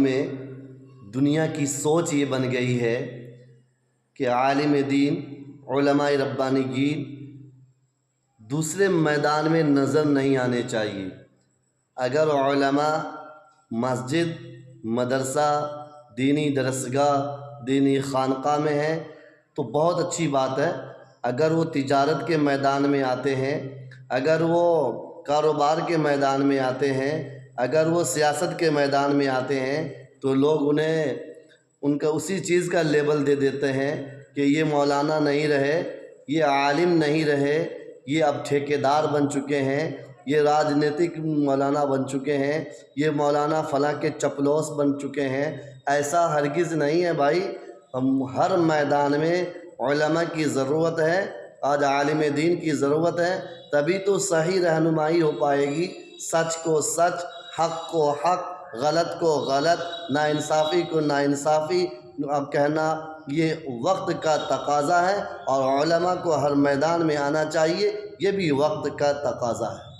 میں دنیا کی سوچ یہ بن گئی ہے کہ عالم دین، علماء ربانیین دوسرے میدان میں نظر نہیں آنے چاہیے۔ اگر علماء مسجد، مدرسہ، دینی درسگاہ، دینی خانقاہ میں ہیں تو بہت اچھی بات ہے۔ اگر وہ تجارت کے میدان میں آتے ہیں، اگر وہ کاروبار کے میدان میں آتے ہیں، اگر وہ سیاست کے میدان میں آتے ہیں تو لوگ انہیں ان کا اسی چیز کا لیبل دے دیتے ہیں کہ یہ مولانا نہیں رہے، یہ عالم نہیں رہے، یہ اب ٹھیکیدار بن چکے ہیں، یہ راجنیتک مولانا بن چکے ہیں، یہ مولانا فلاں کے چپلوس بن چکے ہیں۔ ایسا ہرگز نہیں ہے بھائی، ہم ہر میدان میں علماء کی ضرورت ہے، آج عالم دین کی ضرورت ہے، تبھی تو صحیح رہنمائی ہو پائے گی۔ سچ کو سچ، حق کو حق، غلط کو غلط، ناانصافی کو ناانصافی کہنا یہ وقت کا تقاضا ہے، اور علماء کو ہر میدان میں آنا چاہیے، یہ بھی وقت کا تقاضا ہے۔